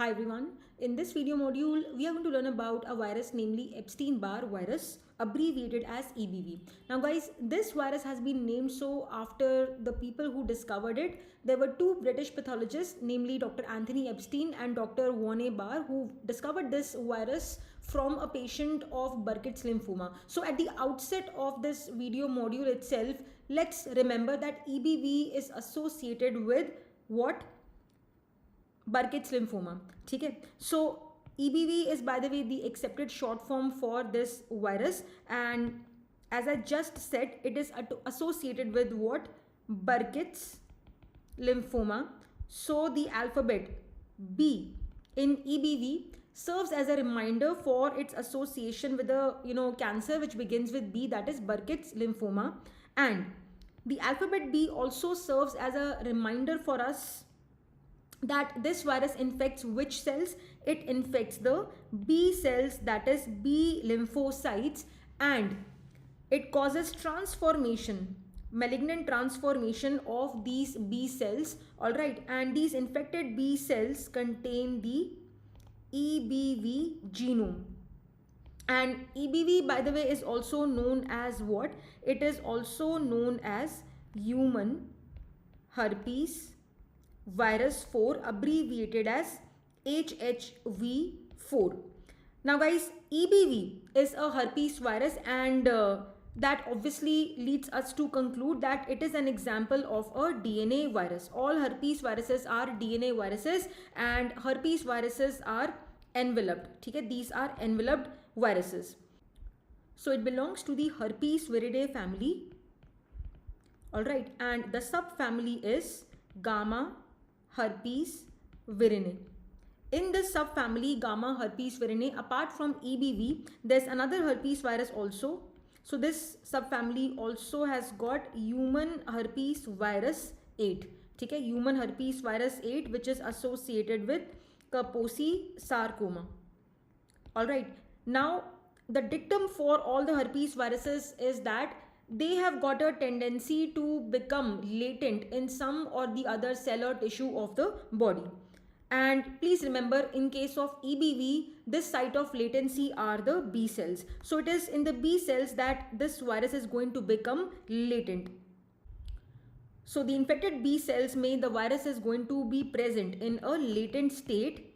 Hi everyone, in this video module we are going to learn about a virus namely Epstein-Barr virus, abbreviated as EBV. Now guys, this virus has been named so after the people who discovered it. There were two British pathologists, namely Dr. Anthony Epstein and Dr. Wonne Barr, who discovered this virus from a patient of Burkitt's lymphoma. So at the outset of this video module itself, let's remember that EBV is associated with what? Burkitt's lymphoma. Okay, so EBV is, by the way, the accepted short form for this virus, and as I just said, it is associated with what? Burkitt's lymphoma. So the alphabet B in EBV serves as a reminder for its association with a cancer which begins with B, that is Burkitt's lymphoma. And the alphabet B also serves as a reminder for us that this virus infects which cells? It infects the B cells, that is B lymphocytes, and it causes transformation, malignant transformation of these B cells. Alright, and these infected B cells contain the EBV genome. And EBV, by the way, is also known as what? It is also known as human herpes virus 4, abbreviated as HHV4. Now guys, EBV is a herpes virus, and that obviously leads us to conclude that it is an example of a DNA virus. All herpes viruses are DNA viruses, and herpes viruses are enveloped. Okay? These are enveloped viruses. So it belongs to the Herpes viridae family. Alright, and the subfamily is Gamma herpes virinae. In this subfamily Gamma herpes virinae, apart from EBV, there's another herpes virus also. So this subfamily also has got human herpes virus 8. Okay, human herpes virus 8, which is associated with Kaposi sarcoma. Alright, now the dictum for all the herpes viruses is that they have got a tendency to become latent in some or the other cell or tissue of the body. And please remember, in case of EBV, this site of latency are the B cells. So it is in the B cells that this virus is going to become latent. So the infected B cells mean the virus is going to be present in a latent state.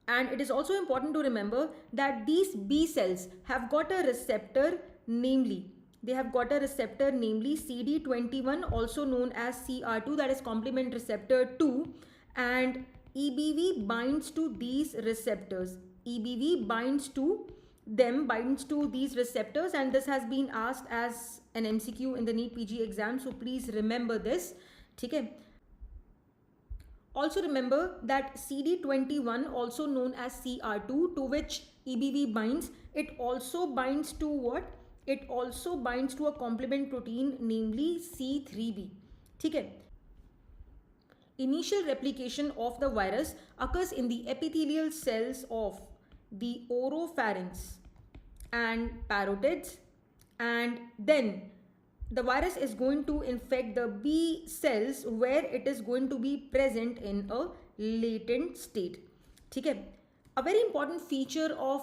And it is also important to remember that these B cells have got a receptor, namely CD21, also known as CR2, that is complement receptor 2, and EBV binds to these receptors. EBV binds to these receptors, and this has been asked as an MCQ in the NEET PG exam, so please remember this. Okay. Also remember that CD21, also known as CR2, to which EBV binds, it also binds to what? It also binds to a complement protein, namely C3b. Okay. Initial replication of the virus occurs in the epithelial cells of the oropharynx and parotids, and then the virus is going to infect the B cells where it is going to be present in a latent state. Okay. A very important feature of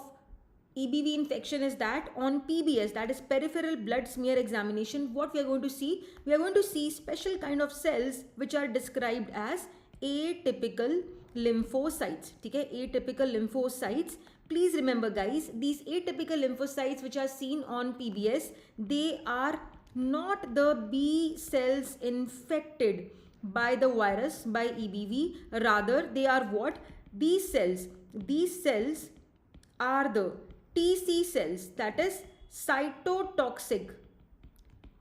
EBV infection is that on PBS, that is peripheral blood smear examination, what we are going to see? We are going to see special kind of cells which are described as atypical lymphocytes. Okay. Atypical lymphocytes. Please remember guys, these atypical lymphocytes which are seen on PBS, they are not the B cells infected by the virus, by EBV. Rather, they are what? These cells are the TC cells, that is cytotoxic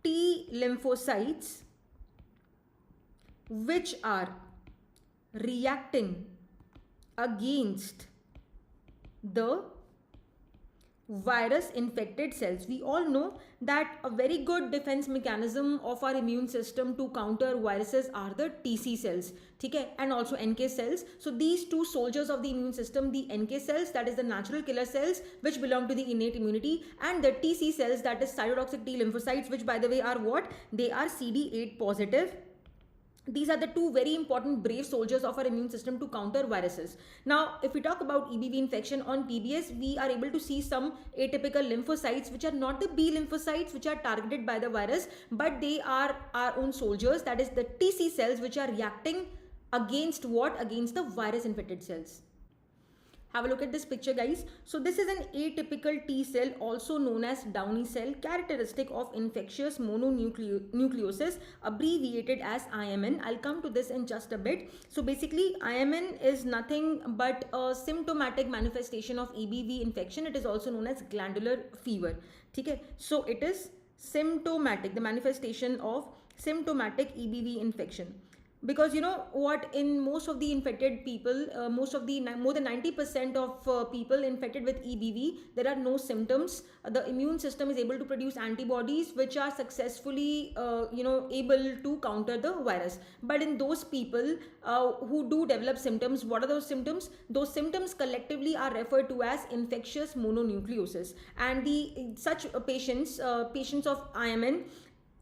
T lymphocytes, which are reacting against the virus infected cells. We all know that a very good defense mechanism of our immune system to counter viruses are the TC cells, okay, and also NK cells. So these two soldiers of the immune system, the NK cells, that is the natural killer cells which belong to the innate immunity, and the TC cells, that is cytotoxic T lymphocytes, which by the way are what? They are CD8 positive These are the two very important brave soldiers of our immune system to counter viruses. Now, if we talk about EBV infection on PBS, we are able to see some atypical lymphocytes, which are not the B lymphocytes which are targeted by the virus, but they are our own soldiers, that is the TC cells, which are reacting against what? Against the virus infected cells. Have a look at this picture, guys. So this is an atypical T cell, also known as Downey cell, characteristic of infectious mononucleosis, abbreviated as IMN. I'll come to this in just a bit. So basically, IMN is nothing but a symptomatic manifestation of EBV infection. It is also known as glandular fever. Okay? So it is symptomatic, the manifestation of symptomatic EBV infection. Because you know what, in most of the infected people, more than 90% of people infected with EBV, there are no symptoms. The immune system is able to produce antibodies which are successfully able to counter the virus. But in those people who do develop symptoms, what are those symptoms? Those symptoms collectively are referred to as infectious mononucleosis. And the such patients of IMN,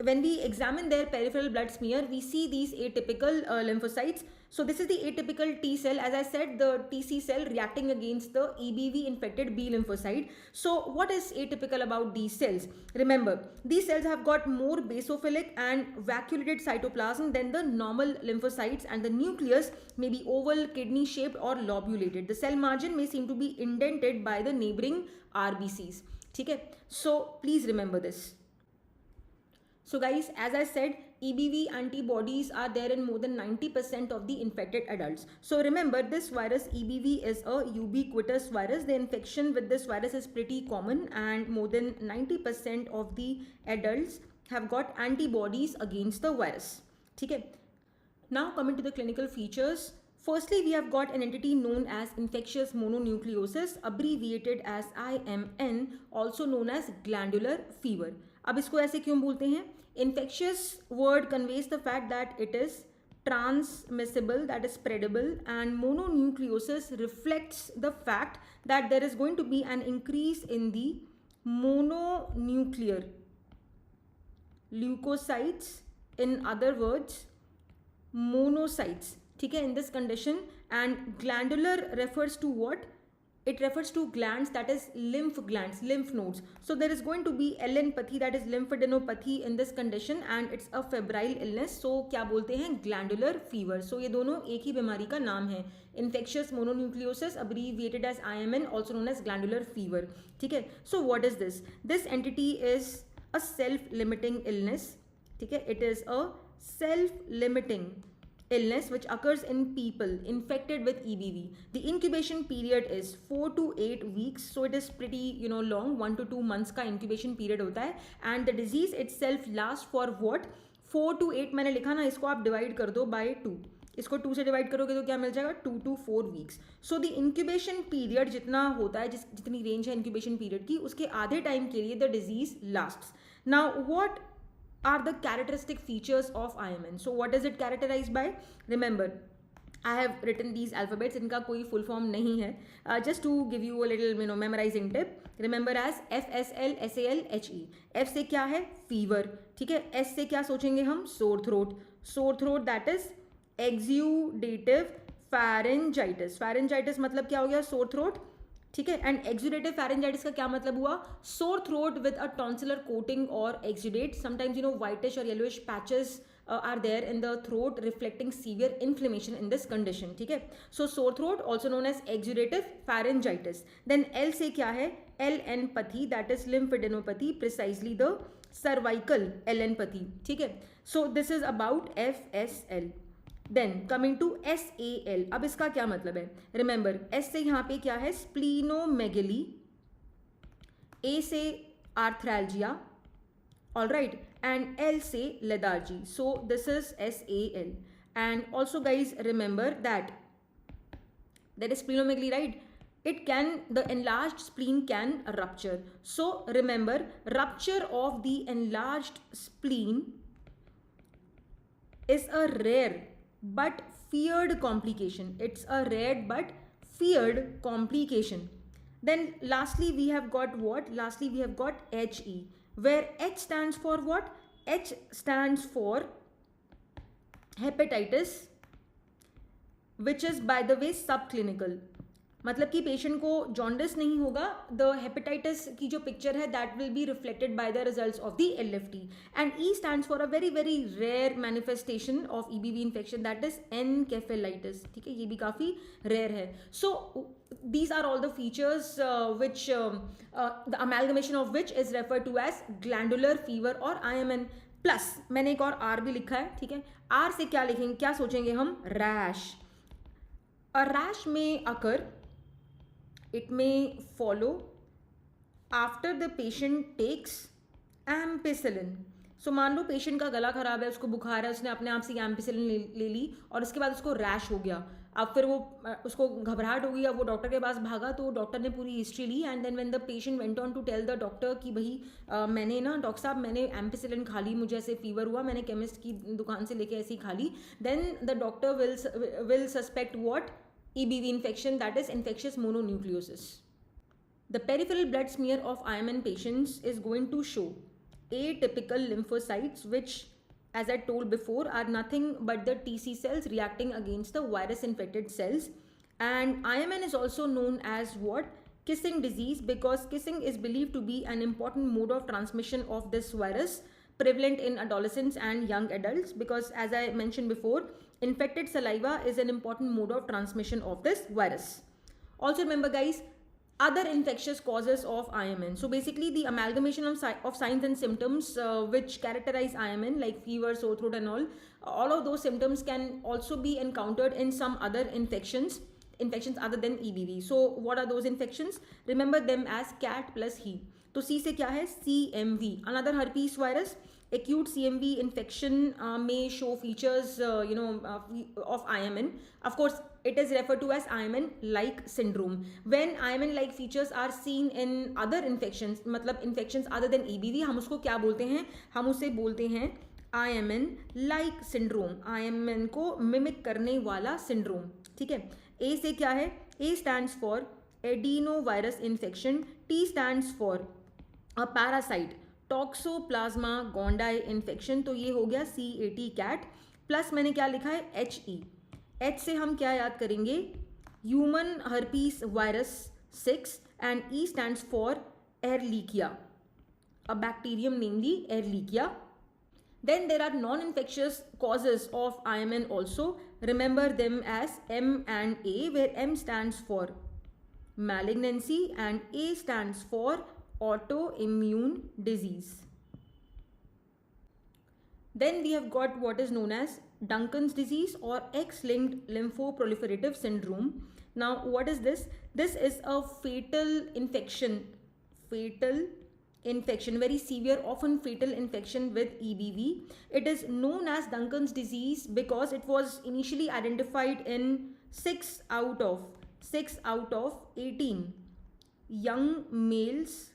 when we examine their peripheral blood smear, we see these atypical lymphocytes. So this is the atypical T cell, as I said, the TC cell reacting against the EBV infected B lymphocyte. So what is atypical about these cells? Remember, these cells have got more basophilic and vacuolated cytoplasm than the normal lymphocytes, and the nucleus may be oval, kidney shaped or lobulated. The cell margin may seem to be indented by the neighboring RBCs. Okay? So please remember this. So guys, as I said, EBV antibodies are there in more than 90% of the infected adults. So remember, this virus EBV is a ubiquitous virus. The infection with this virus is pretty common, and more than 90% of the adults have got antibodies against the virus. Okay. Now coming to the clinical features. Firstly, we have got an entity known as infectious mononucleosis, abbreviated as IMN, also known as glandular fever. अब इसको ऐसे क्यों बोलते हैं? Infectious word conveys the fact that it is transmissible, that is spreadable, and mononucleosis reflects the fact that there is going to be an increase in the mononuclear leukocytes, in other words monocytes. ठीक है, in this condition. And glandular refers to what? It refers to glands, that is lymph glands, lymph nodes. So there is going to be LNpathy, that is lymphadenopathy in this condition, and it's a febrile illness. So क्या बोलते हैं? Glandular fever. So ये दोनों एक ही बीमारी का नाम है, infectious mononucleosis, abbreviated as IMN, also known as glandular fever. ठीक है? So what is this? This entity is a self-limiting illness. ठीक है? It is a self-limiting illness which occurs in people infected with EBV. The incubation period is 4 to 8 weeks, so it is pretty long. 1 to 2 months का incubation period होता है, and the disease itself lasts for what? 4 to 8, मैंने लिखा ना, इसको आप divide कर दो by 2. इसको 2 से डिवाइड करोगे तो क्या मिल जाएगा? 2 to 4 weeks. So the incubation period जितना होता है, जितनी रेंज है इंक्यूबेशन पीरियड की, उसके आधे टाइम के लिए the disease lasts. Now what are the characteristic features of IMN? So what is it characterized by? Remember, I have written these alphabets. इनका कोई full form नहीं है. Just to give you a little memorizing tip. Remember as FSL SAL HE. F से क्या है? Fever. ठीक है. S से क्या सोचेंगे हम? Sore throat. Sore throat, that is exudative pharyngitis. Pharyngitis मतलब क्या हो गया? Sore throat. ठीक है. एंड एक्सुडेटिव फैरेंजाइटिस का क्या मतलब हुआ? Sore throat with a tonsillar coating और एक्सुडेट. समटाइम्स व्हाइटिश और yellowish patches are there in the throat, reflecting severe inflammation in this condition. ठीक है. So sore throat, also known as exudative pharyngitis. Then L से क्या है? LNpathy, that is lymphadenopathy, precisely the cervical LNpathy. ठीक है. So this is about FSL. Then coming to SAL. अब इसका क्या मतलब है? रिमेंबर, S से यहाँ पे क्या है? स्प्लीनोमेगली. A से arthralgia, all right, and L से lethargy. So this is SAL. And also guys remember that is splenomegaly, right? The enlarged spleen can rupture. So remember, rupture of the enlarged spleen is a rare but feared complication. It's a rare but feared complication. Then lastly we have got what? Lastly we have got HE, where H stands for what? H stands for hepatitis which is by the way सब clinical, मतलब कि patient को jaundice नहीं होगा. The hepatitis की जो picture है that will be reflected by the results of the LFT. And E stands for a very very rare manifestation of EBV infection that is encephalitis. ठीक है, ये भी काफ़ी रेयर है. So these are all the features which the amalgamation of which is referred to as glandular fever or IMN. Plus मैंने एक और are भी लिखा है. ठीक है, आर से क्या लिखेंगे, क्या सोचेंगे हम, rash. A rash may occur, it may follow after the patient takes ampicillin. सो मान लो पेशेंट का गला खराब है, उसको बुखार है, उसने अपने आप से एम्पिसिलिन ले ली और उसके बाद उसको रैश हो गया. अब फिर वो उसको घबराहट हो गई, अब वो डॉक्टर के पास भागा तो डॉक्टर ने पूरी हिस्ट्री ली. And then when the patient went on to tell the doctor कि भाई मैंने ना डॉक्टर साहब मैंने एम्पिसिलिन खा ली, मुझे ऐसे फीवर हुआ, मैंने केमिस्ट की दुकान से लेके ऐसे ही खा ली. Then the doctor will suspect what, EBV infection, that is infectious mononucleosis. The peripheral blood smear of IMN patients is going to show atypical lymphocytes which, as I told before, are nothing but the TC cells reacting against the virus infected cells. And IMN is also known as what? Kissing disease, because kissing is believed to be an important mode of transmission of this virus, prevalent in adolescents and young adults, because as I mentioned before, infected saliva is an important mode of transmission of this virus. Also remember guys, other infectious causes of IMN. So basically the amalgamation of signs and symptoms which characterize IMN like fever, sore throat and all of those symptoms can also be encountered in some other infections other than EBV. So what are those infections? Remember them as cat plus he. तो C से क्या है, CMV, another herpes virus. Acute CMV infection may show features of IMN. Of course it is referred to as IMN like syndrome. When IMN like features are seen in other infections, मतलब infections other than EBV, हम उसको क्या बोलते हैं, हम उसे बोलते हैं IMN like syndrome, IMN को मिमिक करने वाला syndrome. ठीक है, A से क्या है, A stands for adenovirus infection, T stands for a parasite toxoplasma gondii infection, तो ये हो गया CAT कैट. प्लस मैंने क्या लिखा है, HE. H से हम क्या याद करेंगे, human herpes virus 6 and E stands for ehrlichia, a bacterium namely ehrlichia. Then there are non-infectious causes of IMN also. Remember them as M and A, where M stands for malignancy and A stands for autoimmune disease. Then we have got what is known as Duncan's disease or X-linked lymphoproliferative syndrome. Now what is this? This is a fatal infection, very severe, often fatal infection with EBV. It is known as Duncan's disease because it was initially identified in 6 out of 18 young males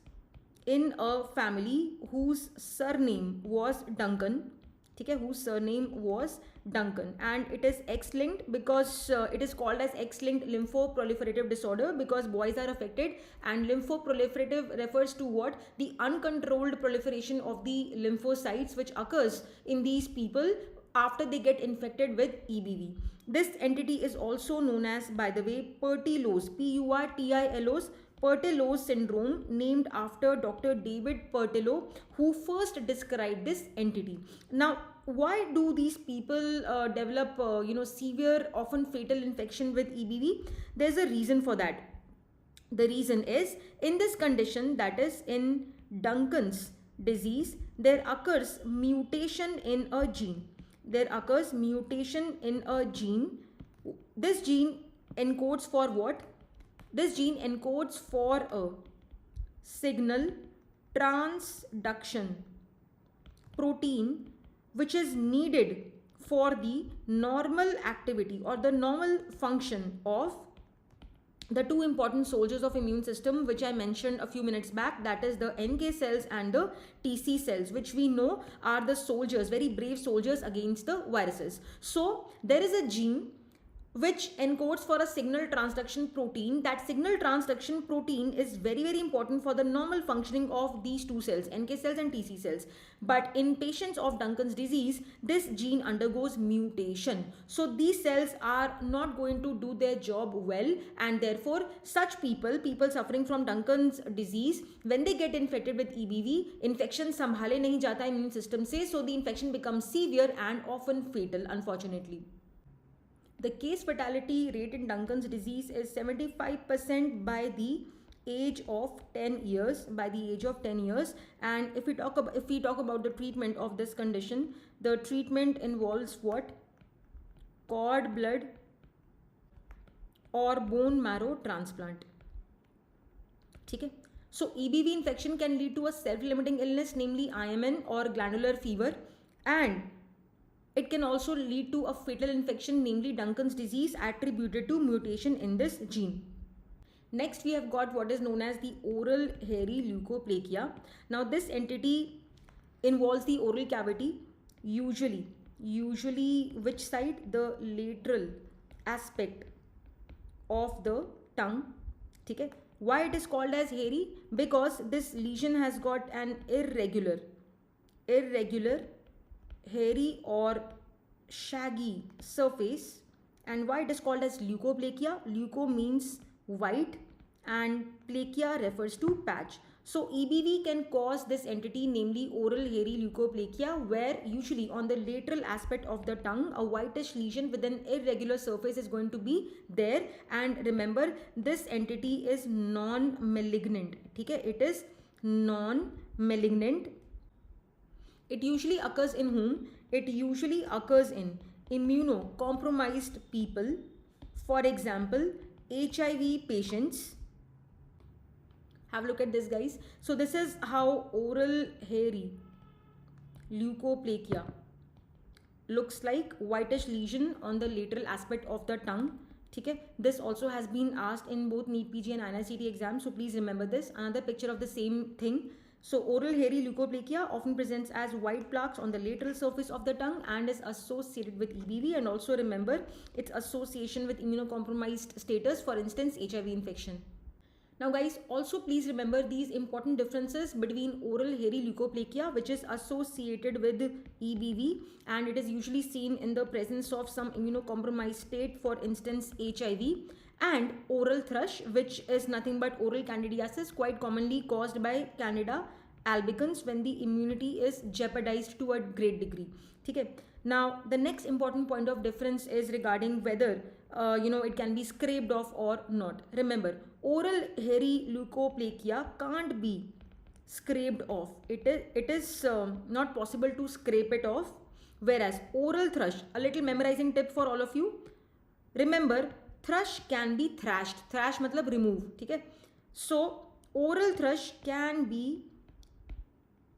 in a family whose surname was Duncan. ठीक है, whose surname was Duncan, and it is X-linked because it is called as X-linked lymphoproliferative disorder because boys are affected, and lymphoproliferative refers to what, the uncontrolled proliferation of the lymphocytes which occurs in these people after they get infected with EBV. This entity is also known as, by the way, Pertilose, Purtilose, Pertillose syndrome, named after Dr. David Pertillo, who first described this entity. Now, why do these people develop severe, often fatal infection with EBV? There's a reason for that. The reason is, in this condition, that is in Duncan's disease, there occurs mutation in a gene. This gene encodes for what? This gene encodes for a signal transduction protein which is needed for the normal activity or the normal function of the two important soldiers of immune system which I mentioned a few minutes back, that is the NK cells and the TC cells, which we know are the soldiers, very brave soldiers against the viruses. So there is a gene which encodes for a signal transduction protein. That signal transduction protein is very, very important for the normal functioning of these two cells, NK cells and TC cells. But in patients of Duncan's disease, this gene undergoes mutation. So these cells are not going to do their job well, and therefore such people suffering from Duncan's disease, when they get infected with EBV, infection संभाले नहीं जाता immune system से, so the infection becomes severe and often fatal, unfortunately. The case fatality rate in Duncan's disease is 75% by the age of 10 years. And if we talk about the treatment of this condition, the treatment involves what? Cord blood or bone marrow transplant. Okay. So EBV infection can lead to a self-limiting illness, namely IMN or glandular fever, and it can also lead to a fatal infection, namely Duncan's disease, attributed to mutation in this gene. Next, we have got what is known as the oral hairy leukoplakia. Now, this entity involves the oral cavity, usually which side? The lateral aspect of the tongue. Okay. Why it is called as hairy? Because this lesion has got an irregular, hairy or shaggy surface. And why it is called as leukoplakia? Leuko means white and plakia refers to patch. So EBV can cause this entity, namely oral hairy leukoplakia, where usually on the lateral aspect of the tongue a whitish lesion with an irregular surface is going to be there. And remember, this entity is non-malignant. Okay, it is non-malignant. It usually occurs in whom? It usually occurs in immunocompromised people. For example, HIV patients. Have a look at this, guys. So this is how oral hairy leukoplakia looks like. Whitish lesion on the lateral aspect of the tongue. Okay. This also has been asked in both NEET PG and INICET exams, so please remember this. Another picture of the same thing. So oral hairy leukoplakia often presents as white plaques on the lateral surface of the tongue and is associated with EBV. And also remember its association with immunocompromised status, for instance HIV infection. Now guys, also please remember these important differences between oral hairy leukoplakia, which is associated with EBV, and it is usually seen in the presence of some immunocompromised state, for instance HIV, and oral thrush, which is nothing but oral candidiasis, quite commonly caused by Candida albicans when the immunity is jeopardized to a great degree. Okay. Now the next important point of difference is regarding whether it can be scraped off or not. Remember, oral hairy leukoplakia can't be scraped off. It is not possible to scrape it off. Whereas oral thrush, a little memorizing tip for all of you. Remember, thrush can be thrashed. Thrash matlab remove. Okay? So oral thrush can be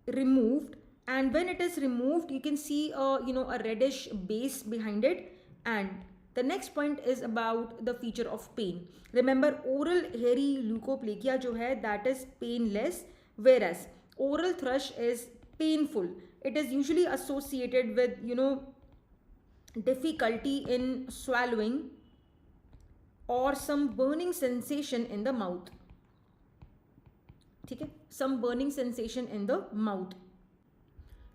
removed, and when it is removed, you can see a reddish base behind it. And the next point is about the feature of pain. Remember, oral hairy leukoplakia jo hai, that is painless, whereas oral thrush is painful. It is usually associated with difficulty in swallowing or some burning sensation in the mouth. Okay? Some burning sensation in the mouth.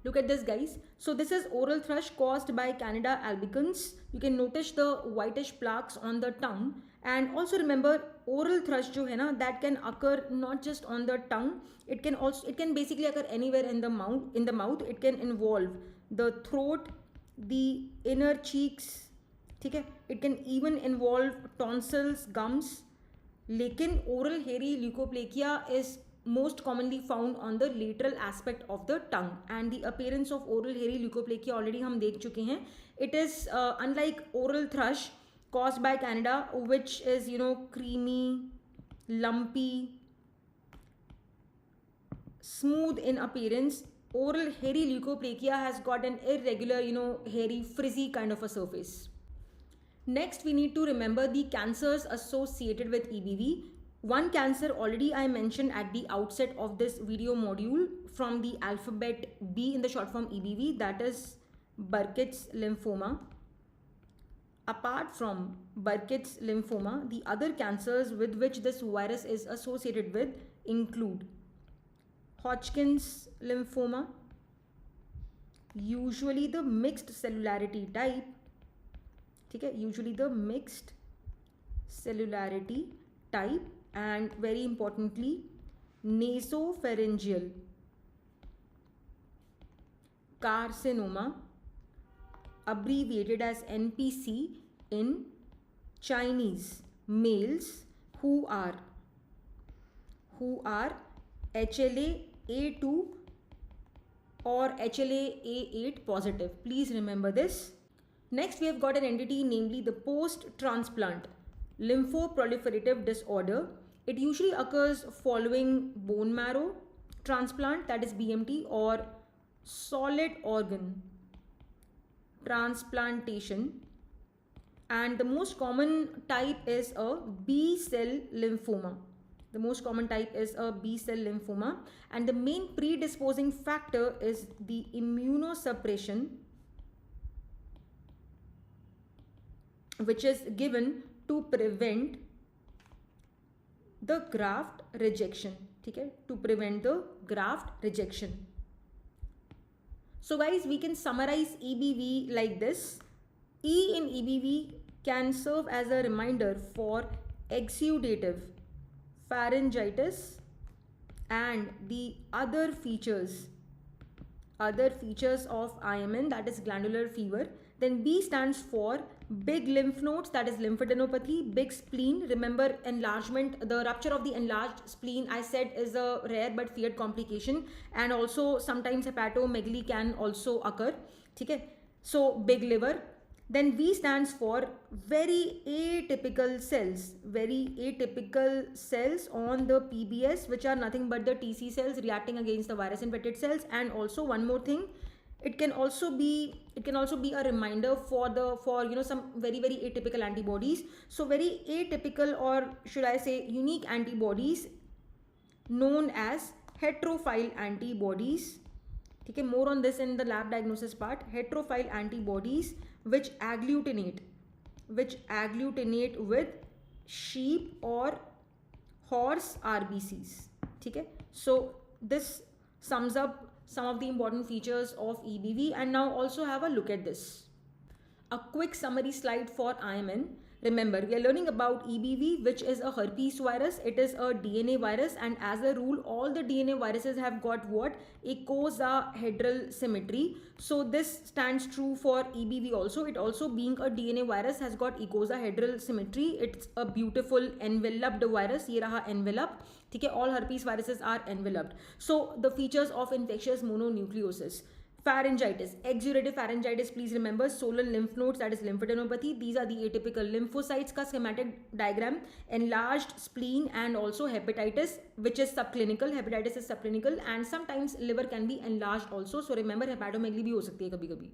Look at this, guys. So this is oral thrush caused by Candida albicans. You can notice the whitish plaques on the tongue. And also remember, oral thrush jo hai na, that can occur not just on the tongue. It can basically occur anywhere in the mouth. It can involve the throat, the inner cheeks. Okay? It can even involve tonsils, gums. Lekin oral hairy leukoplakia is most commonly found on the lateral aspect of the tongue, and the appearance of oral hairy leukoplakia already हम देख चुके हैं. It is unlike oral thrush caused by Candida, which is creamy, lumpy, smooth in appearance. Oral hairy leukoplakia has got an irregular, hairy, frizzy kind of a surface. Next, we need to remember the cancers associated with EBV. One cancer already I mentioned at the outset of this video module from the alphabet B in the short form EBV, that is Burkitt's lymphoma. Apart from Burkitt's lymphoma, the other cancers with which this virus is associated with include Hodgkin's lymphoma, usually the mixed cellularity type, ठीक है, usually the mixed cellularity type, and very importantly nasopharyngeal carcinoma, abbreviated as NPC, in Chinese males who are HLA-A2 or HLA-A8 positive. Please remember this. Next, we have got an entity, namely the post-transplant lymphoproliferative disorder. It usually occurs following bone marrow transplant, that is BMT, or solid organ transplantation, and the most common type is a B cell lymphoma. The most common type is a B cell lymphoma, and the main predisposing factor is the immunosuppression, which is given to prevent the graft rejection. Okay, to prevent the graft rejection. So guys, we can summarize EBV like this. E in EBV can serve as a reminder for exudative pharyngitis and the other features of IMN, that is glandular fever. Then B stands for big lymph nodes, that is lymphadenopathy, big spleen. Remember, enlargement, the rupture of the enlarged spleen, I said, is a rare but feared complication, and also sometimes hepatomegaly can also occur. Okay, so big liver. Then V stands for very atypical cells on the PBS, which are nothing but the TC cells reacting against the virus infected cells. And also one more thing, it can also be a reminder for some very atypical antibodies. So very atypical, or should I say unique antibodies, known as heterophile antibodies. Okay, more on this in the lab diagnosis part. Heterophile antibodies which agglutinate with sheep or horse RBCs. Okay, so this sums up some of the important features of EBV, and now also have a look at this. A quick summary slide for IMN. Remember, we are learning about EBV, which is a herpes virus. It is a DNA virus, and as a rule, all the DNA viruses have got what? Icosahedral symmetry. So this stands true for EBV also. It also, being a DNA virus, has got icosahedral symmetry. It's a beautiful enveloped virus. ये रहा envelope. ठीक है, all herpes viruses are enveloped. So the features of infectious mononucleosis. Pharyngitis, exudative pharyngitis, please remember, swollen lymph nodes, that is lymphadenopathy. These are the atypical lymphocytes ka schematic diagram. Enlarged spleen, and also hepatitis, which is subclinical. Hepatitis is subclinical, and sometimes liver can be enlarged also. So remember, hepatomegaly bhi ho sakti hai kabhi kabhi.